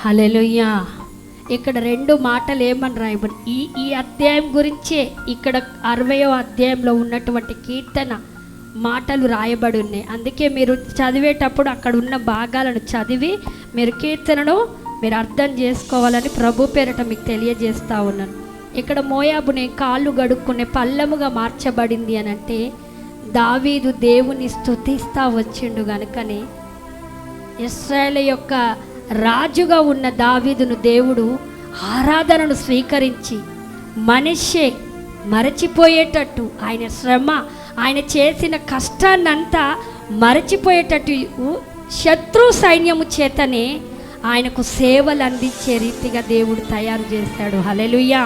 హల్లెలూయా. ఇక్కడ 2 మాటలు ఏమని రాయబడి ఈ అధ్యాయం గురించే ఇక్కడ 60వ అధ్యాయంలో ఉన్నటువంటి కీర్తన మాటలు రాయబడి ఉన్నాయి. అందుకే మీరు చదివేటప్పుడు అక్కడ ఉన్న భాగాలను చదివి మీరు కీర్తనను మీరు అర్థం చేసుకోవాలని ప్రభు పేరట మీకు తెలియజేస్తూ ఉన్నాను. ఇక్కడ మోయాబునే కాళ్ళు గడుక్కునే పల్లముగా మార్చబడింది అని అంటే దావీదు దేవుని స్తుతిస్తా వచ్చిండు గనుకనే ఇశ్రాయేలు యొక్క రాజుగా ఉన్న దావీదును దేవుడు ఆరాధనను స్వీకరించి మనిషే మరచిపోయేటట్టు ఆయన శ్రమ ఆయన చేసిన కష్టాన్నంతా మరచిపోయేటట్టు శత్రు సైన్యము చేతనే ఆయనకు సేవలు అందించే రీతిగా దేవుడు తయారు చేశాడు. హల్లెలూయా.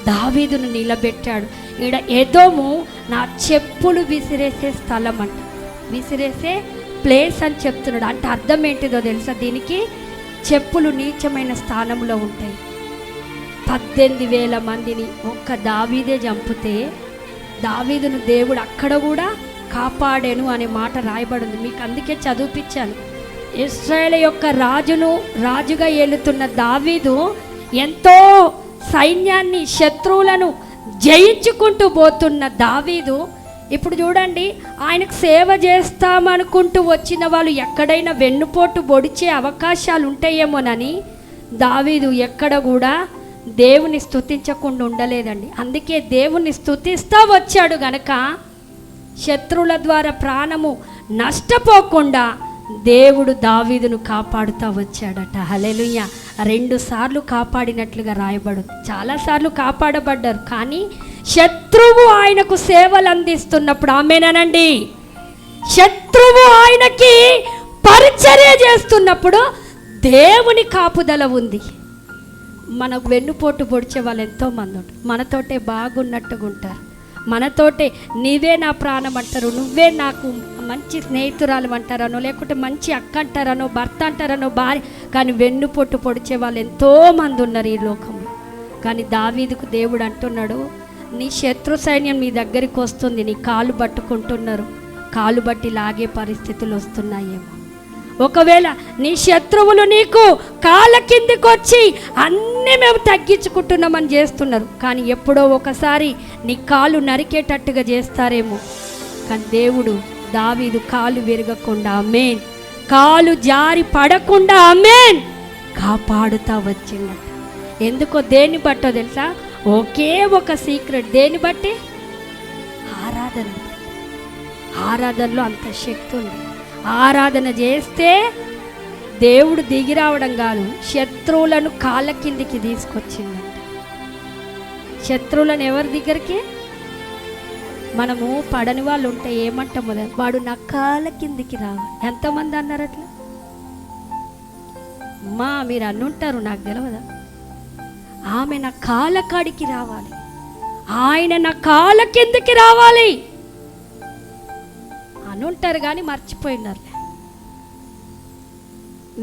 దావీదును నిలబెట్టాడు. ఈడ ఎదోము నా చెప్పులు విసిరేసే స్థలం అంట, విసిరేసే ప్లేస్ అని చెప్తున్నాడు. అంటే అర్థం ఏంటిదో తెలుసా? దీనికి చెప్పులు నీచమైన స్థానంలో ఉంటాయి. 18,000 మందిని ఒక్క దావీదే చంపితే దావీదును దేవుడు అక్కడ కూడా కాపాడాను అనే మాట రాయబడింది. మీకు అందుకే చదివిపించాను. ఇశ్రాయేలు యొక్క రాజుగా ఏలుతున్న దావీదు ఎంతో సైన్యాన్ని శత్రువులను జయించుకుంటూ పోతున్న దావీదు ఇప్పుడు చూడండి, ఆయనకు సేవ చేస్తామనుకుంటూ వచ్చిన వాళ్ళు ఎక్కడైనా వెన్నుపోటు పొడిచే అవకాశాలు ఉంటాయేమోనని దావీదు ఎక్కడ కూడా దేవుని స్తుతించకుండా ఉండలేదండి. అందుకే దేవుని స్తుతిస్తూ వచ్చాడు గనక శత్రువుల ద్వారా ప్రాణము నష్టపోకుండా దేవుడు దావీదును కాపాడుతూ వచ్చాడట. హల్లెలూయా. 2 సార్లు కాపాడినట్లుగా రాయబడు. చాలాసార్లు కాపాడబడ్డారు, కానీ శత్రువు ఆయనకు సేవలు అందిస్తున్నప్పుడు, ఆమేనండి, శత్రువు ఆయనకి పరిచర్య చేస్తున్నప్పుడు దేవుని కాపుదల ఉంది. మనకు వెన్నుపోటు పొడిచే వాళ్ళు ఎంతోమంది ఉంటారు. మనతోటే బాగున్నట్టుగా ఉంటారు, మనతోటే నీవే నా ప్రాణం అంటారు, నువ్వే నాకు మంచి స్నేహితురాలు అంటారనో, లేకుంటే మంచి అక్క అంటారనో, భర్త అంటారనో, భార్య, కానీ వెన్నుపోటు పొడిచే వాళ్ళు ఎంతోమంది ఉన్నారు ఈ లోకంలో. కానీ దావీదుకు దేవుడు అంటున్నాడు, నీ శత్రు సైన్యం నీ దగ్గరికి వస్తుంది, నీ కాలు పట్టుకుంటున్నారు, కాలు బట్టి లాగే పరిస్థితులు వస్తున్నాయేమో. ఒకవేళ నీ శత్రువులు నీకు కాళ్ళ కిందికి వచ్చి అన్నీ మేము తగ్గించుకుంటున్నామని చేస్తున్నారు, కానీ ఎప్పుడో ఒకసారి నీ కాలు నరికేటట్టుగా చేస్తారేమో. కానీ దేవుడు దావీదు కాలు విరగకుండా, ఆమేన్, కాలు జారి పడకుండా, ఆమేన్, కాపాడుతా వచ్చిందట. ఎందుకో దేన్ని బట్టో తెలుసా? ఒకే ఒక సీక్రెట్. దేన్ని బట్టి? ఆరాధన. ఆరాధనలో అంత శక్తి ఉంది. ఆరాధన చేస్తే దేవుడు దిగి రావడం కాదు, శత్రువులను కాళ్ళ కిందికి తీసుకొచ్చిందంట. శత్రువులను ఎవరి దగ్గరికి? మనము పడని వాళ్ళు ఉంటే ఏమంటాము, వాడు నా కాళ్ళ కిందికి రావాలి. ఎంతమంది అన్నారు అట్లా? అమ్మా మీరు అన్నుంటారు, నాకు తెలియదా? ఆమె నా కాళ్ళ కాడికి రావాలి, ఆయన నా కాళ్ళ కిందికి రావాలి అనుంటారు, కానీ మర్చిపోయినారు.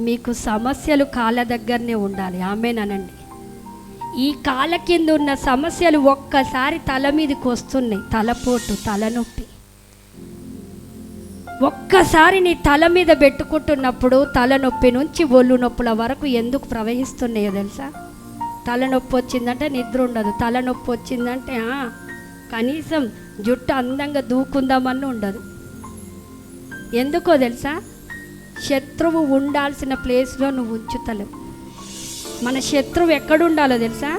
మీకు సమస్యలు కాళ్ళ దగ్గరనే ఉండాలి, ఆమేనండి. ఈ కాళ్ళ కింద ఉన్న సమస్యలు ఒక్కసారి తల మీదకి వస్తున్నాయి, తలపోటు, తలనొప్పి. ఒక్కసారి నీ తల మీద పెట్టుకుంటున్నప్పుడు తలనొప్పి నుంచి ఒళ్ళు నొప్పుల వరకు ఎందుకు ప్రవహిస్తున్నాయో తెలుసా? తలనొప్పి వచ్చిందంటే నిద్ర ఉండదు, తలనొప్పి వచ్చిందంటే కనీసం జుట్టు అందంగా దూకుందామని ఉండదు. ఎందుకో తెలుసా? శత్రువు ఉండాల్సిన ప్లేస్లో నువ్వు ఉంచుతలేవు. మన శత్రువు ఎక్కడుండాలో తెలుసా?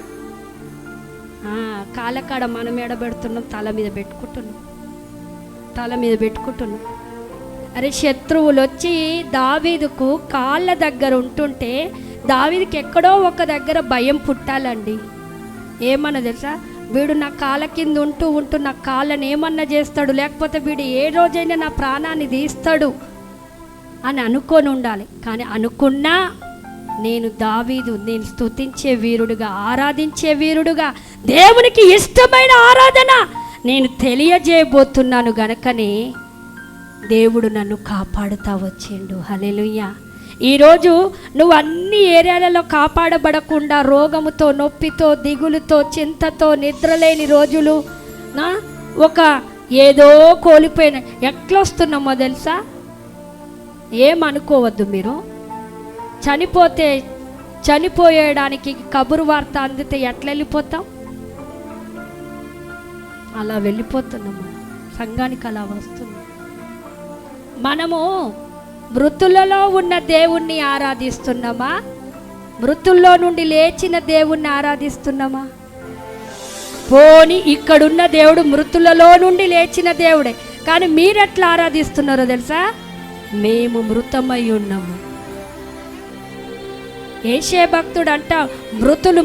కాళ్ళకాడ మనం ఎడబెడుతున్నాం, తల మీద పెట్టుకుంటున్నాం, తల మీద పెట్టుకుంటున్నాం. అరే శత్రువులు వచ్చి దావీదుకు కాళ్ళ దగ్గర ఉంటుంటే దావీదుకి ఎక్కడో ఒక దగ్గర భయం పుట్టాలండి. ఏమన్నా తెలుసా? వీడు నా కాళ్ళ కింద ఉంటూ నా కాళ్ళని ఏమన్నా చేస్తాడు, లేకపోతే వీడు ఏ రోజైనా నా ప్రాణాన్ని తీస్తాడు అని అనుకొని ఉండాలి. కానీ అనుకున్నా నేను దావీదు, నేను స్తుతించే వీరుడుగా, ఆరాధించే వీరుడుగా, దేవునికి ఇష్టమైన ఆరాధన నేను తెలియజేయబోతున్నాను గనకనే దేవుడు నన్ను కాపాడుతా వచ్చిండు. హల్లెలూయా. ఈరోజు నువ్వు అన్ని ఏరియాలలో కాపాడబడకుండా రోగముతో, నొప్పితో, దిగులుతో, చింతతో, నిద్రలేని రోజులు, ఒక ఏదో కోల్పోయిన ఎట్లా వస్తున్నామో తెలుసా? ఏమనుకోవద్దు మీరు. చనిపోయేయడానికి కబురు వార్త అందితే ఎట్లా వెళ్ళిపోతాం? అలా వెళ్ళిపోతున్నాం. సంఘానికి అలా వస్తున్నాం. మనము మృతులలో ఉన్న దేవుణ్ణి ఆరాధిస్తున్నామా? మృతుల్లో నుండి లేచిన దేవుణ్ణి ఆరాధిస్తున్నామా? పోని ఇక్కడున్న దేవుడు మృతులలో నుండి లేచిన దేవుడే, కానీ మీరెట్లా ఆరాధిస్తున్నారో తెలుసా? మేము మృతమై ఉన్నాము. యేషే భక్తుడు అంట,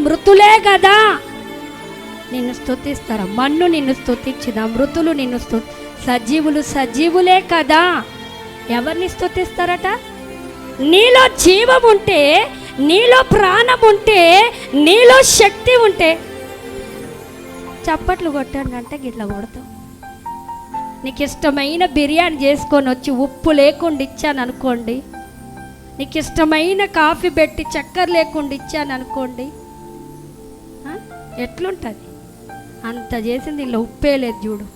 మృతులే కదా నిన్ను స్తుతిస్తారా? మన్ను నిన్ను స్తుతించిన, మృతులు నిన్ను సజీవులే కదా. ఎవరిని స్తుతిస్తారట? నీలో జీవం ఉంటే, నీలో ప్రాణం ఉంటే, నీలో శక్తి ఉంటే చప్పట్లు కొట్టండి అంటే గిట్లా కొడతాం. నీకు ఇష్టమైన బిర్యానీ చేసుకొని వచ్చి ఉప్పు లేకుండా ఇచ్చాను అనుకోండి, నీకు ఇష్టమైన కాఫీ పెట్టి చక్కెర లేకుండా ఇచ్చాను అనుకోండి, ఎట్లుంటుంది? అంత చేసింది ఇలా ఉప్పే లేదు చూడు.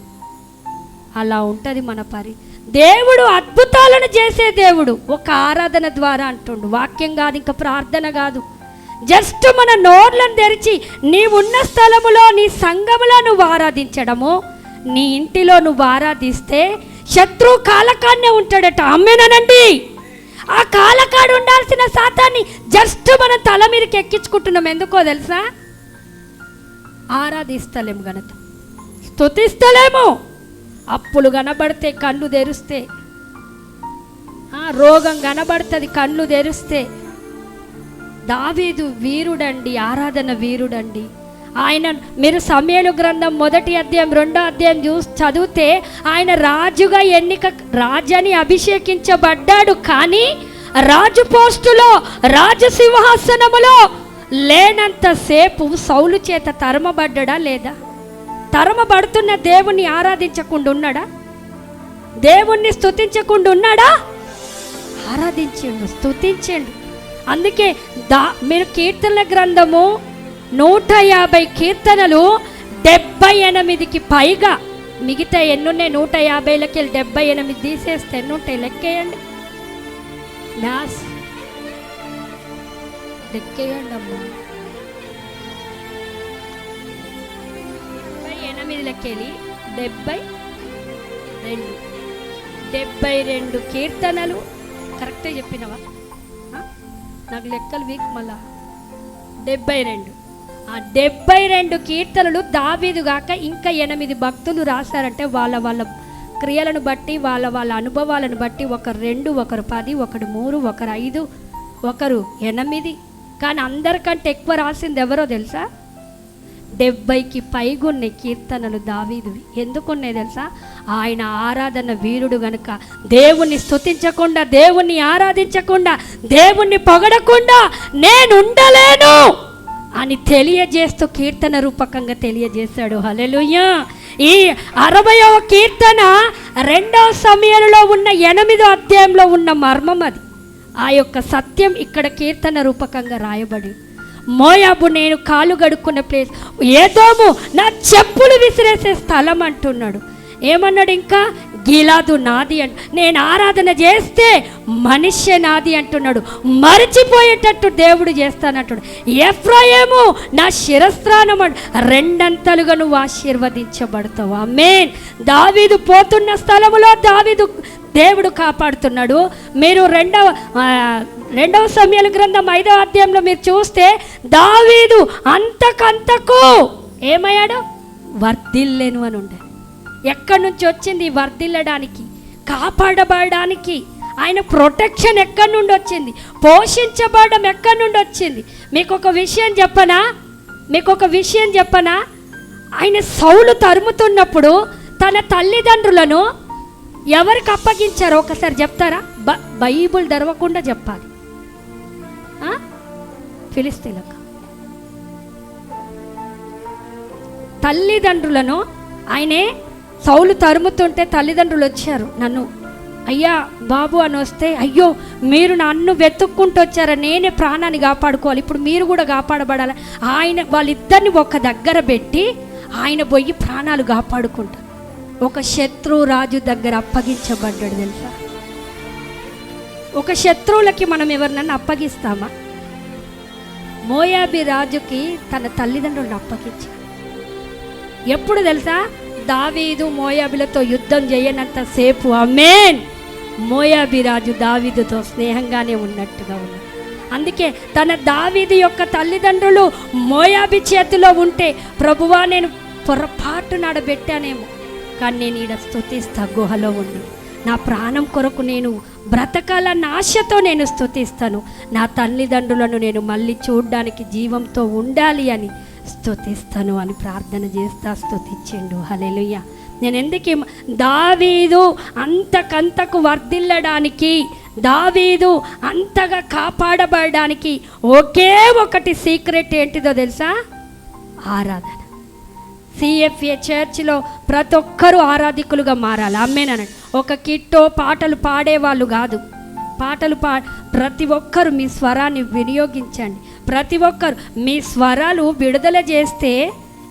అలా ఉంటుంది మన పరి. దేవుడు అద్భుతాలను చేసే దేవుడు. ఒక ఆరాధన ద్వారా అంటుండు. వాక్యం కాదు, ఇంకా ప్రార్థన కాదు. జస్ట్ మన నోర్లను తెరిచి నీవున్న స్థలములో, నీ సంఘములో నువ్వు ఆరాధించడము, నీ ఇంటిలో నువ్వు ఆరాధిస్తే శత్రువు కాలకాన్నే ఉంటాడట. అమ్మేనండి. ఆ కాలకాడు ఉండాల్సిన శాతాన్ని జస్ట్ మనం తల మీదకి ఎక్కించుకుంటున్నాం. ఎందుకో తెలుసా? ఆరాధిస్తలేము గనక, స్తుతిస్తలేము. అప్పులు కనబడితే కళ్ళు తెరిస్తే, రోగం కనబడుతుంది కళ్ళు తెరిస్తే. దావీదు వీరుడండి, ఆరాధన వీరుడండి. ఆయన మీరు సమూయేలు గ్రంథం 1వ అధ్యాయం 2వ అధ్యాయం చదివితే ఆయన రాజుగా రాజని అభిషేకించబడ్డాడు. కానీ రాజు పోస్టులో, రాజు సింహాసనములో లేనంతసేపు సౌలు చేత తరమబడ్డా లేదా? తరమబడుతున్న దేవుణ్ణి ఆరాధించకుండా ఉన్నాడా? దేవుణ్ణి స్తుతించకుండా ఉన్నాడా? ఆరాధించండు, స్తుతించండు. అందుకే మీరు కీర్తనల గ్రంథము 150 కీర్తనలు, 78కి పైగా. మిగతా ఎన్నున్నాయి? 150లకి 78 తీసేస్తే ఎన్నుంటాయి? లెక్కేయండి, మ్యాథ్స్ లెక్కేయండి అమ్మా. 78లకెళ్ళి 72 కీర్తనలు. కరెక్టే చెప్పినవా? నాకు లెక్కలు వీక్. మళ్ళా 72. ఆ 72 కీర్తనలు దావీదు గాక ఇంకా 8 భక్తులు రాశారంటే వాళ్ళ క్రియలను బట్టి, వాళ్ళ అనుభవాలను బట్టి. ఒకరు 2, ఒకరు 10, ఒకరు 3, ఒకరు 5, ఒకరు 8. కానీ అందరికంటే ఎక్కువ రాసింది ఎవరో తెలుసా? 70కి పైగా ఉన్నాయి కీర్తనలు దావీదువి. ఎందుకున్నాయి తెలుసా? ఆయన ఆరాధన వీరుడు గనుక. దేవుణ్ణి స్తుతించకుండా, దేవుణ్ణి ఆరాధించకుండా, దేవుణ్ణి పొగడకుండా నేనుండలేను అని తెలియజేస్తూ కీర్తన రూపకంగా తెలియజేశాడు. హల్లెలూయా. ఈ 60వ కీర్తన 2వ సమూయేలులో ఉన్న 8వ అధ్యాయంలో ఉన్న మర్మం అది. ఆ యొక్క సత్యం ఇక్కడ కీర్తన రూపకంగా రాయబడి. మోయాబు నేను కాలు గడుక్కున్న ప్లేస్, ఏదోము నా చెప్పులు విసిరేసే స్థలం అంటున్నాడు. ఏమన్నాడు ఇంకా? గిలాదు నాది అంట. నేను ఆరాధన చేస్తే మనిషి నాది అంటున్నాడు. మరిచిపోయేటట్టు దేవుడు చేస్తానంటాడు. ఎఫ్రాయిము నా శిరస్త్రానం అంట. 2 నువ్వు ఆశీర్వదించబడతావు. ఆమేన్. దావీదు పోతున్న స్థలములో దేవుడు కాపాడుతున్నాడు. మీరు 2వ సమూయేలు గ్రంథం 5వ అధ్యాయంలో మీరు చూస్తే దావీదు అంతకంతకు ఏమయ్యాడు? వర్ధిల్లేను అని ఉండే. ఎక్కడి నుంచి వచ్చింది వర్ధిల్లడానికి? కాపాడబడడానికి. ఆయన ప్రొటెక్షన్ ఎక్కడి నుండి వచ్చింది? పోషించబడడం ఎక్కడి నుండి వచ్చింది? మీకు ఒక విషయం చెప్పనా? ఆయన సౌలు తరుముతున్నప్పుడు తన తల్లిదండ్రులను ఎవరికి అప్పగించారో ఒకసారి చెప్తారా? బైబుల్ తెరవకుండా చెప్పాలి. ఫిలిస్తీన్లకు తల్లిదండ్రులను ఆయనే సౌలు తరుముతుంటే తల్లిదండ్రులు వచ్చారు. నన్ను అయ్యా బాబు అని వస్తే, అయ్యో మీరు నన్ను వెతుక్కుంటూ వచ్చారా, నేనే ప్రాణాన్ని కాపాడుకోవాలి, ఇప్పుడు మీరు కూడా కాపాడబడాలి. వాళ్ళిద్దరిని ఒక దగ్గర పెట్టి ఆయన పోయి ప్రాణాలు కాపాడుకుంటారు. ఒక శత్రు రాజు దగ్గర అప్పగించబడ్డాడు తెలుసా? ఒక శత్రువులకి మనం ఎవరినన్నా అప్పగిస్తామా? మోయాబీ రాజుకి తన తల్లిదండ్రులను అప్పగించాడు. ఎప్పుడు తెలుసా? దావీదు మోయాబీలతో యుద్ధం చేయనంత సేపు ఆమేన్ మోయాబీ రాజు దావీదుతో స్నేహంగానే ఉన్నట్టుగా ఉన్నాడు. అందుకే తన దావీదు యొక్క తల్లిదండ్రులు మోయాబీ చేతిలో ఉంటే, ప్రభువా నేను పొరపాటు నడబెట్టానేమో, కానీ నేను ఈడ స్తుతిస్తా గుహలో ఉండి, నా ప్రాణం కొరకు నేను బ్రతకాలన్న ఆశతో నేను స్తుతిస్తాను, నా తల్లిదండ్రులను నేను మళ్ళీ చూడ్డానికి జీవంతో ఉండాలి అని స్తుతిస్తాను అని ప్రార్థన చేస్తా స్తుతించిండు. హల్లెలూయా. నేను ఎందుకు దావీదు అంతకంతకు వర్ధిల్లడానికి, దావీదు అంతగా కాపాడబడడానికి ఒకే ఒకటి సీక్రెట్ ఏంటిదో తెలుసా? ఆరాధన. సిఎఫ్ఏ చర్చిలో ప్రతి ఒక్కరూ ఆరాధికులుగా మారాలి. ఆమేన్. ఒక కిట్టో పాటలు పాడేవాళ్ళు కాదు. ప్రతి ఒక్కరు మీ స్వరాన్ని వినియోగించండి. ప్రతి ఒక్కరు మీ స్వరాలు విడుదల చేస్తే,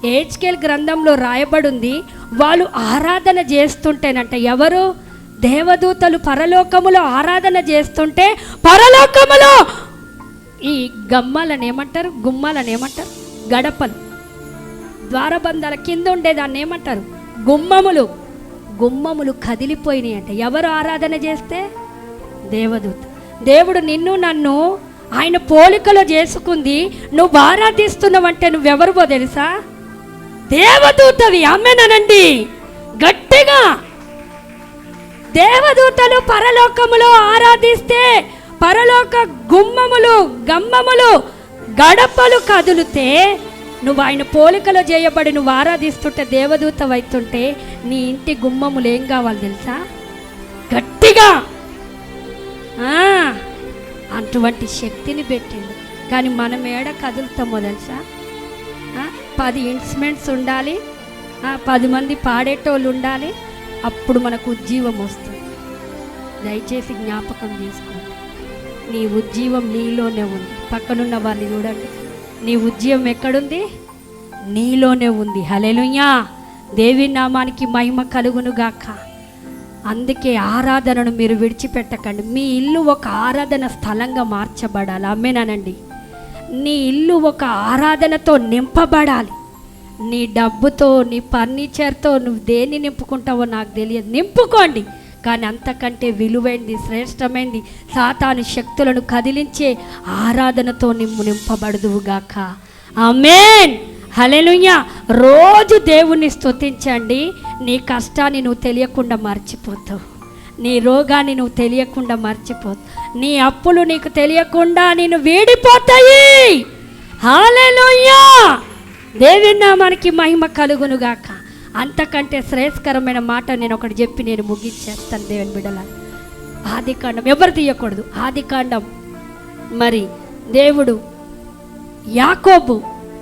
హెచ్కేల్ గ్రంథంలో రాయబడింది, వాళ్ళు ఆరాధన చేస్తుంటేనంట, ఎవరు? దేవదూతలు పరలోకములో ఆరాధన చేస్తుంటే, పరలోకములో ఈ గమ్మాలని ఏమంటారు? గుమ్మాలని ఏమంటారు? గడపలు, ద్వారబంధాల కింద ఉండేదాన్ని ఏమంటారు? గుమ్మములు కదిలిపోయినాయి అంట. ఎవరు ఆరాధన చేస్తే? దేవదూత. దేవుడు నిన్ను నన్ను ఆయన పోలికలో చేసుకుంది. నువ్వు ఆరాధిస్తున్నావంటే నువ్వెవరువో తెలుసా? దేవదూతవి. ఆమేనండి గట్టిగా. దేవదూతలు పరలోకములో ఆరాధిస్తే, పరలోక గమ్మములు గడపలు కదులుతే, నువ్వు ఆయన పోలికలో చేయబడి నువ్వు ఆరాధిస్తుంటే, దేవదూత అవుతుంటే, నీ ఇంటి గుమ్మములు ఏం కావాలి తెలుసా? గట్టిగా. అటువంటి శక్తిని పెట్టిండు. కానీ మనం ఏడ కదులుతామో తెలుసా? 10 ఇన్స్ట్రుమెంట్స్ ఉండాలి, 10 మంది పాడేటోళ్ళు ఉండాలి, అప్పుడు మనకు ఉజ్జీవం వస్తుంది. దయచేసి జ్ఞాపకం చేసుకోండి, నీ ఉజ్జీవం నీలోనే ఉంది. పక్కనున్న వారిని చూడండి, నీ ఉజ్జీవం ఎక్కడుంది? నీలోనే ఉంది. హల్లెలూయా. దేవి నామానికి మహిమ కలుగును గాక. అందుకే ఆరాధనను మీరు విడిచిపెట్టకండి. మీ ఇల్లు ఒక ఆరాధన స్థలంగా మార్చబడాలి. ఆమేనండి. నీ ఇల్లు ఒక ఆరాధనతో నింపబడాలి. నీ డబ్బుతో, నీ ఫర్నిచర్తో నువ్వు దేన్ని నింపుకుంటావో నాకు తెలియదు, నింపుకోండి. కానీ అంతకంటే విలువైంది, శ్రేష్టమైంది, సాతాను శక్తులను కదిలించే ఆరాధనతో నింపబడదువుగాక. ఆమేన్. హల్లెలూయా. రోజు దేవుణ్ణి స్తుతించండి. నీ కష్టాన్ని నువ్వు తెలియకుండా మర్చిపోతావు, నీ రోగాన్ని నువ్వు తెలియకుండా మర్చిపోతావు, నీ అప్పులు నీకు తెలియకుండా నేను వీడిపోతాయి. హల్లెలూయా. దేవుని నామానికి మహిమ కలుగునుగాక. అంతకంటే శ్రేయస్కరమైన మాట నేను ఒకటి చెప్పి నేను ముగించేస్తాను. దేవుని బిడ్డల, ఆదికాండం ఎవరు తీయకూడదు. ఆదికాండం మరి దేవుడు యాకోబు,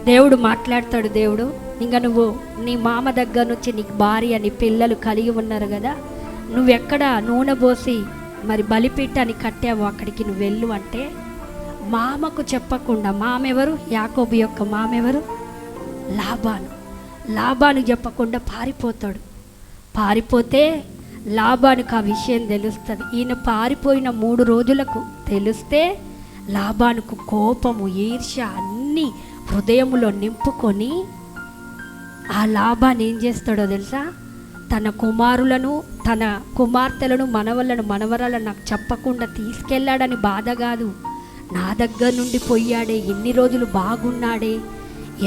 దేవుడు మాట్లాడతాడు. దేవుడు, ఇంకా నువ్వు నీ మామ దగ్గర నుంచి నీకు భార్య, నీ పిల్లలు కలిగి ఉన్నారు కదా, నువ్వెక్కడ నూనె పోసి మరి బలిపీఠాన్ని కట్టావు, అక్కడికి నువ్వు వెళ్ళు అంటే, మామకు చెప్పకుండా, మామెవరు? యాకోబు యొక్క మామెవరు? లాబాను చెప్పకుండా పారిపోతాడు. పారిపోతే లాబానుకు ఆ విషయం తెలుస్తుంది. ఈయన పారిపోయిన 3 రోజులకు తెలిస్తే లాబానుకు కోపము, ఈర్ష్య అన్నీ హృదయములో నింపుకొని, ఆ లాబాను ఏం చేస్తాడో తెలుసా? తన కుమారులను, తన కుమార్తెలను, మనవరాలను నాకు చెప్పకుండా తీసుకెళ్ళాడని బాధ కాదు, నా దగ్గర నుండి పోయాడే, ఎన్ని రోజులు బాగున్నాడే,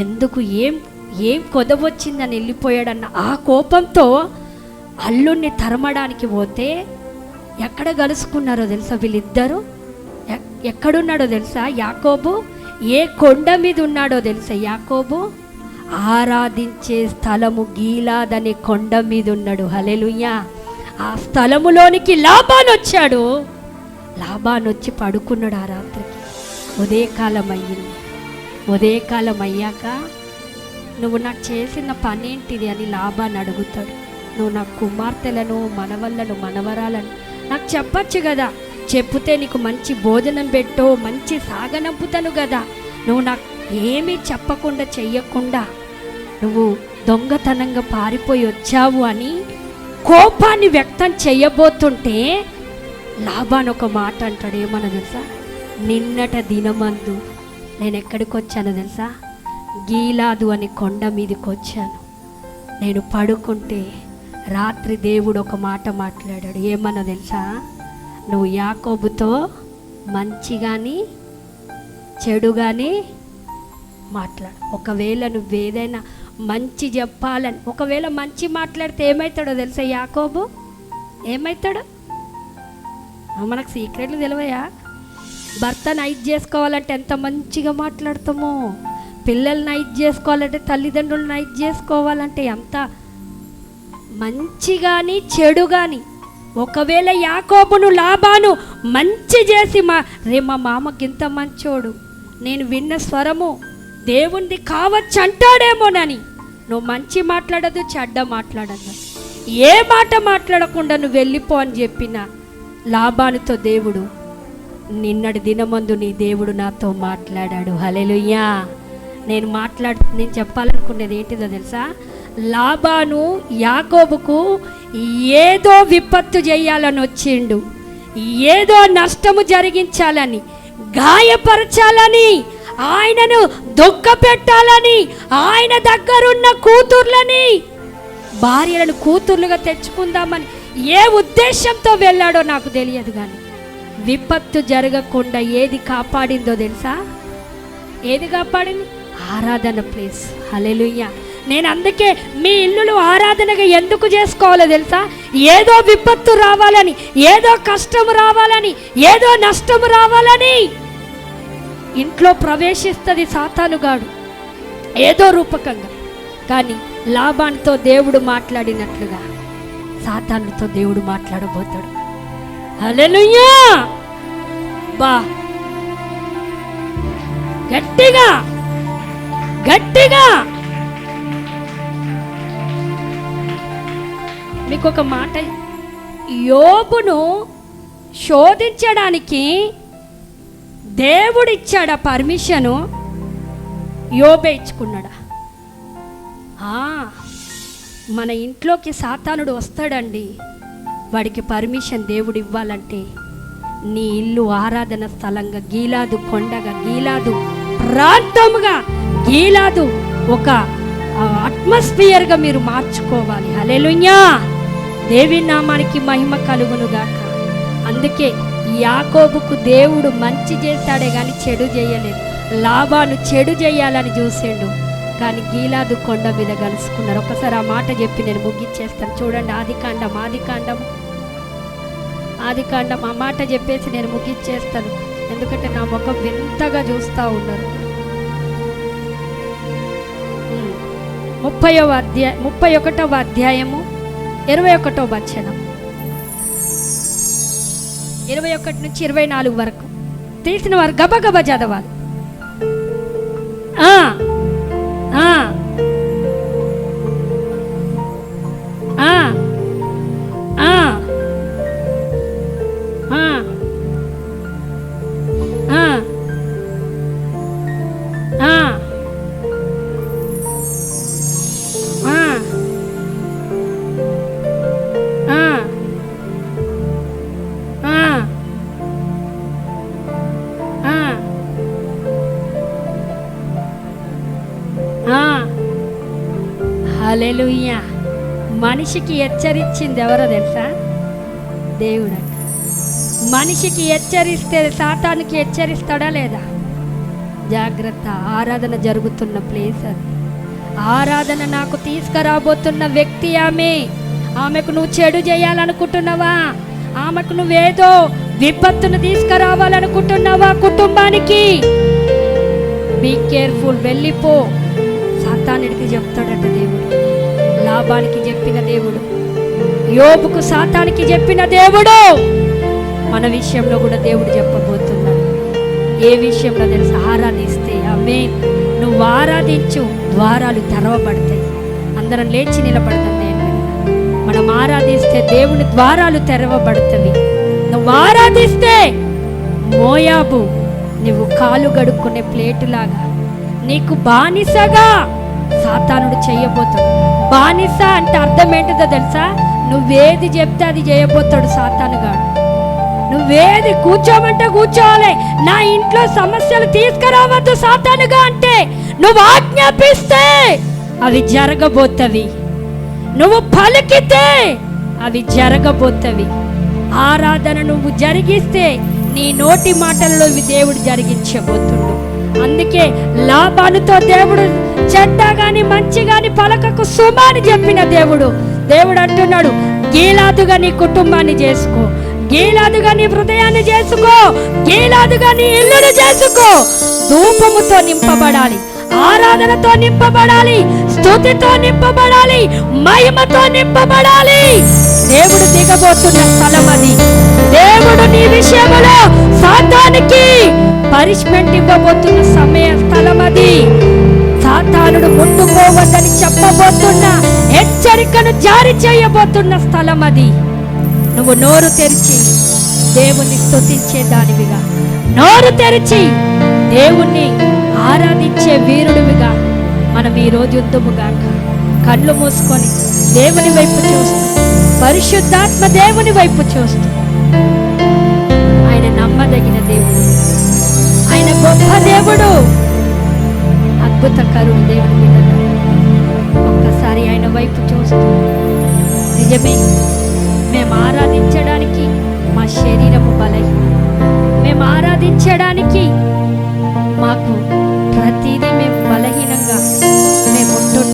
ఎందుకు ఏం కొదవచ్చిందని వెళ్ళిపోయాడన్న ఆ కోపంతో అల్లుణ్ణి తరమడానికి పోతే ఎక్కడ కలుసుకున్నారో తెలుసా? వీళ్ళిద్దరూ ఎక్కడున్నాడో తెలుసా? యాకోబు ఏ కొండ మీద ఉన్నాడో తెలుసా? యాకోబు ఆరాధించే స్థలము గీలాదనే కొండ మీద ఉన్నాడు. హల్లెలూయా. ఆ స్థలములోనికి లాబాను వచ్చాడు. లాబాను వచ్చి పడుకున్నాడు ఆ రాత్రికి. ఉదయకాలం అయ్యింది. ఉదయకాలం అయ్యాక, నువ్వు నాకు చేసిన పని ఏంటిది అని లాబాను అడుగుతాడు. నువ్వు నా కుమార్తెలను, మనవరాలను నాకు చెప్పచ్చు కదా, చెప్తే నీకు మంచి భోజనం పెట్టో, మంచి సాగనంపుతాను కదా, నువ్వు నాకు ఏమీ చెప్పకుండా చెయ్యకుండా నువ్వు దొంగతనంగా పారిపోయి వచ్చావు అని కోపాన్ని వ్యక్తం చెయ్యబోతుంటే లాబాను ఒక మాట అంటాడు, ఏమన్నా తెలుసా? నిన్నట దినమందు నేను ఎక్కడికి వచ్చానో తెలుసా? గీలాదు అని కొండ మీదకి వచ్చాను. నేను పడుకుంటే రాత్రి దేవుడు ఒక మాట మాట్లాడాడు. ఏమన్నా తెలుసా? నువ్వు యాకోబుతో మంచి కానీ చెడు కానీ మాట్లాడు. ఒకవేళ నువ్వేదైనా మంచి చెప్పాలని, ఒకవేళ మంచి మాట్లాడితే ఏమవుతాడో తెలుసా? యాకోబు ఏమవుతాడు? మనకు సీక్రెట్లు తెలివయా? భర్తను ఐజ్ చేసుకోవాలంటే ఎంత మంచిగా మాట్లాడతామో, పిల్లల్ని ఐజ్ చేసుకోవాలంటే, తల్లిదండ్రులను ఐజ్ చేసుకోవాలంటే ఎంత మంచి కానీ చెడు కానీ. ఒకవేళ యాకోబును లాబాను మంచి చేసి మా మామకి ఇంత మంచోడు, నేను విన్న స్వరము దేవునిది కావచ్చు అంటాడేమోనని నువ్వు మంచి మాట్లాడదు, చెడ్డ మాట్లాడదు, ఏ మాట మాట్లాడకుండా నువ్వు వెళ్ళిపో అని చెప్పిన లాబానుతో దేవుడు, నిన్నటి దినమందు నీ దేవుడు నాతో మాట్లాడాడు. హల్లెలూయా. నేను చెప్పాలనుకునేది ఏంటిదో తెలుసా? లాబాను యాకోబుకు ఏదో విపత్తు చేయాలని వచ్చిండు, ఏదో నష్టము జరిగించాలని, గాయపరచాలని, ఆయనను దుఃఖపెట్టాలని, ఆయన దగ్గరున్న కూతుర్లని, భార్యలను కూతుర్లుగా తెచ్చుకుందామని ఏ ఉద్దేశంతో వెళ్ళాడో నాకు తెలియదు. కానీ విపత్తు జరగకుండా ఏది కాపాడిందో తెలుసా? ఏది కాపాడింది? ఆరాధన ప్లేస్. హల్లెలూయా. నేను అందుకే మీ ఇల్లులు ఆరాధనగా ఎందుకు చేసుకోవాలో తెలుసా? ఏదో విపత్తు రావాలని, ఏదో కష్టము రావాలని, ఏదో నష్టము రావాలని ఇంట్లో ప్రవేశిస్తుంది సాతానుగాడు ఏదో రూపకంగా. కానీ లాబానుతో దేవుడు మాట్లాడినట్లుగా సాతానుతో దేవుడు మాట్లాడబోతాడు. హల్లెలూయా. బా గట్టిగా గట్టిగా మీకు ఒక మాట, యోబును శోధించడానికి దేవుడు ఇచ్చాడా పర్మిషను? యోబే ఇచ్చుకున్నాడా? మన ఇంట్లోకి సాతానుడు వస్తాడండి, వాడికి పర్మిషన్ దేవుడు ఇవ్వాలంటే నీ ఇల్లు ఆరాధన స్థలంగా, గీలాదు కొండగా, గీలాదు ప్రాంతముగా, గీలాదు ఒక అట్మాస్ఫియర్గా మీరు మార్చుకోవాలి. హల్లెలూయా. దేవి నామానికి మహిమ కలుగునుగాక. అందుకే యాకోబుకు దేవుడు మంచి చేశాడే కానీ చెడు చేయలేదు. లాబాను చెడు చేయాలని చూసిండు, కానీ గీలాదు కొండ మీద కలుసుకున్నారు. ఒకసారి ఆ మాట చెప్పి నేను ముగించేస్తాను. చూడండి, ఆదికాండం ఆ మాట చెప్పేసి నేను ముగించేస్తాను, ఎందుకంటే నా ముఖం వింతగా చూస్తూ ఉన్నారు. 31వ అధ్యాయము 21వ వచనం, 21 నుంచి 24 వరకు. తెలిసిన వారు గబగబా చదవాలి. హల్లెలూయా. మనిషికి హెచ్చరించింది ఎవరో తెలుసా? దేవుడు. మనిషికి హెచ్చరిస్తే సాతానుకి హెచ్చరిస్తాడా లేదా? జాగ్రత్త. ఆరాధన జరుగుతున్న ప్లేస్ అది. ఆరాధన నాకు తీసుకురాబోతున్న వ్యక్తి ఆమెకు నువ్వు చెడు చేయాలనుకుంటున్నావా? ఆమెకు నువ్వేదో విపత్తును తీసుకురావాలనుకుంటున్నావా? కుటుంబానికి బీ కేర్ఫుల్, వెళ్ళిపో. సాతానుడికి చెప్తాడట దేవుడు, లాబానికి చెప్పిన దేవుడు, యోబుకు సాతానికి చెప్పిన దేవుడు మన విషయంలో కూడా దేవుడు చెప్పబోతున్నాడు. ఏ విషయంలో తెలుసు? ఆరాధిస్తే. ఆమేన్. నువ్వు ఆరాధించు, ద్వారాలు తెరవబడతాయి. అందరం లేచి నిలబడతాం. మనం ఆరాధిస్తే దేవుని ద్వారాలు తెరవబడతాయి. నువ్వు ఆరాధిస్తే మోయాబు నువ్వు కాలు గడుక్కునే ప్లేటులాగా నీకు బానిసగా సాతానుడు చేయబోతాడు. బానిస అంటే అర్థం ఏంటిదో తెలుసా? నువ్వేది చెప్తే అది చేయబోతాడు సాతానుగాడు. వేది కూర్చోమంటే కూర్చోవాలి. నా ఇంట్లో సమస్యలు తీసుకురావద్దు సాతానుగా అంటే నువ్వు ఆజ్ఞాపిస్తే అవి జరగబోతవి. నువ్వు పలికితే అవి జరగబోతవి. ఆరాధన నువ్వు జరిగిస్తే నీ నోటి మాటల్లో దేవుడు జరిగించబోతుండు. అందుకే లాబానుతో దేవుడు చెడ్డ గాని మంచి గాని పలకకు సుమా అని చెప్పిన దేవుడు అంటున్నాడు, గీలాదుగా నీ కుటుంబాన్ని చేసుకో, గీలాదుగా నీ హృదయాన్ని చేసుకో, గీలాదుగా నీ ఇల్లును చేసుకో. ధూపముతో నింపబడాలి, ఆరాధనతో నింపబడాలి, స్తుతితో నింపబడాలి, మహిమతో నింపబడాలి. దేవుడు దిగబోతున్న స్థలం అది. దేవుడు నీ విషయంలో సాతానుకి పనిష్మెంట్ ఇవ్వబోతున్న స్థలం అది. సాతానుడు ముట్టుకోవద్దని చెప్పబోతున్న హెచ్చరికను జారీ చేయబోతున్న స్థలం అది. నువ్వు నోరు తెరిచి దేవుణ్ణి స్తుతించే దానివిగా, నోరు తెరిచి దేవుణ్ణి ఆరాధించే వీరుడివిగా మనం ఈరోజు ఉందుముగాక. కళ్ళు మూసుకొని దేవుని వైపు చూస్తూ, పరిశుద్ధాత్మ దేవుని వైపు చూస్తూ, ఆయన నమ్మదగిన దేవుడు, ఆయన గొప్ప దేవుడు, అద్భుతకరుడు దేవుని బిడ్డలు. ఒక్కసారి ఆయన వైపు చూస్తూ, నిజమే మేము ఆరాధించడానికి మా శరీరము బలహీనం, మేము ఆరాధించడానికి